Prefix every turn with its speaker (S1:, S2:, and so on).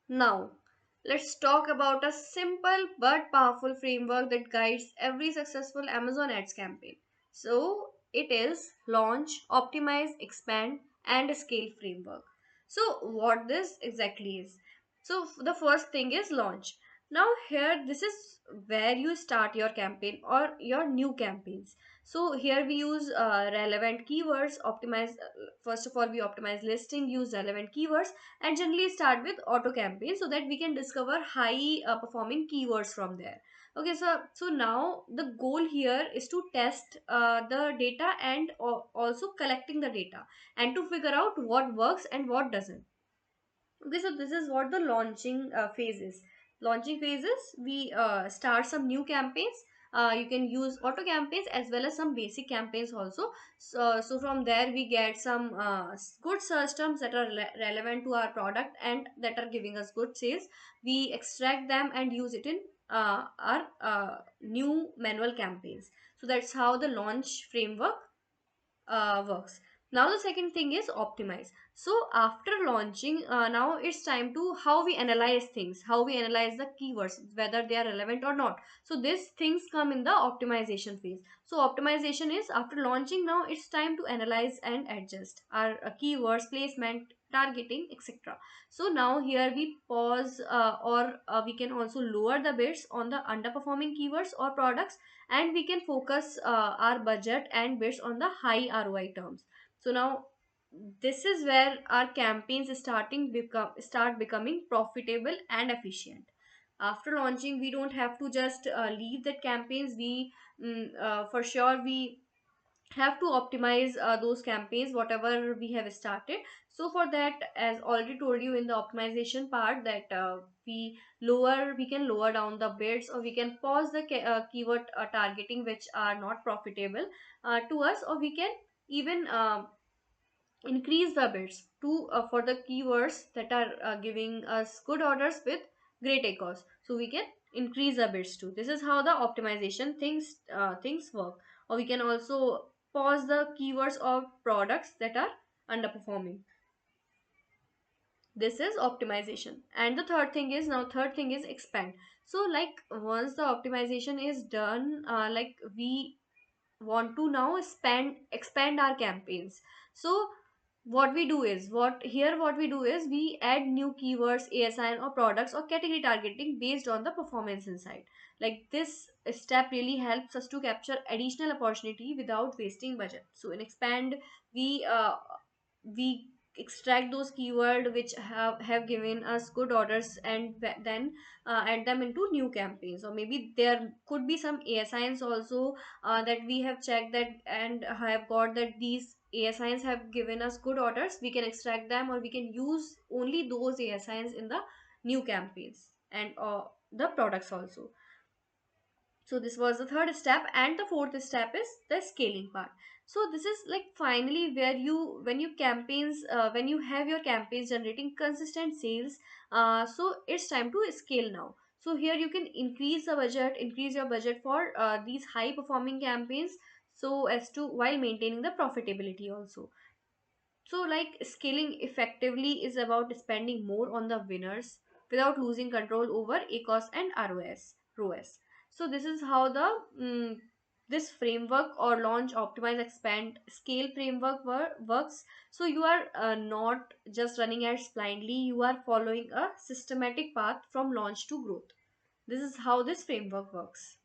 S1: Now, let's talk about a simple but powerful framework that guides every successful Amazon ads campaign. So, it is launch, optimize, expand, and scale framework. So, what this exactly is? So, the first thing is launch. Now, here, this is where you start your campaign or your new campaigns. So, here we use relevant keywords, optimize. First of all, we optimize listing, use relevant keywords, and generally start with auto campaign so that we can discover high performing keywords from there. Okay, so now the goal here is to test the data and also collecting the data and to figure out what works and what doesn't. Okay, so this is what the launching phase is. Launching phases, we start some new campaigns. You can use auto campaigns as well as some basic campaigns also. So from there we get some good search terms that are relevant to our product and that are giving us good sales. We extract them and use it in our new manual campaigns. So that's how the launch framework works. Now the second thing is optimize. So after launching, now it's time to how we analyze things, how we analyze the keywords, whether they are relevant or not. So these things come in the optimization phase. So optimization is after launching. Now it's time to analyze and adjust our keywords, placement, targeting, etc. So now here we pause, or we can also lower the bids on the underperforming keywords or products, and we can focus our budget and bids on the high ROI terms. So now this is where our campaigns start becoming profitable and efficient. After launching, we don't have to just leave that campaigns. We for sure we have to optimize those campaigns whatever we have started. So for that, as already told you in the optimization part, that we can lower down the bids, or we can pause the keyword targeting which are not profitable to us, or we can even increase the bids to for the keywords that are giving us good orders with great ACOS. So we can increase the bids too. This is how the optimization things work. Or we can also pause the keywords or products that are underperforming. This is optimization. And the third thing is expand. So like once the optimization is done, like we want to now expand our campaigns. So what we do is we add new keywords, ASIN, or products or category targeting based on the performance insight. Like this step really helps us to capture additional opportunity without wasting budget. So in expand, we uh, we extract those keyword which have given us good orders, and then add them into new campaigns. Or maybe there could be some ASINs also that we have checked that and have got that these ASINs have given us good orders. We can extract them, or we can use only those ASINs in the new campaigns and the products also. So this was the third step, and the fourth step is the scaling part. So this is like finally where you when you have your campaigns generating consistent sales, so it's time to scale now. So here you can increase your budget for these high performing campaigns, so as to while maintaining the profitability also. So, like scaling effectively is about spending more on the winners without losing control over ACOS and ROS. So, this is how the this framework or launch, optimize, expand, scale framework works. So, you are not just running ads blindly; you are following a systematic path from launch to growth. This is how this framework works.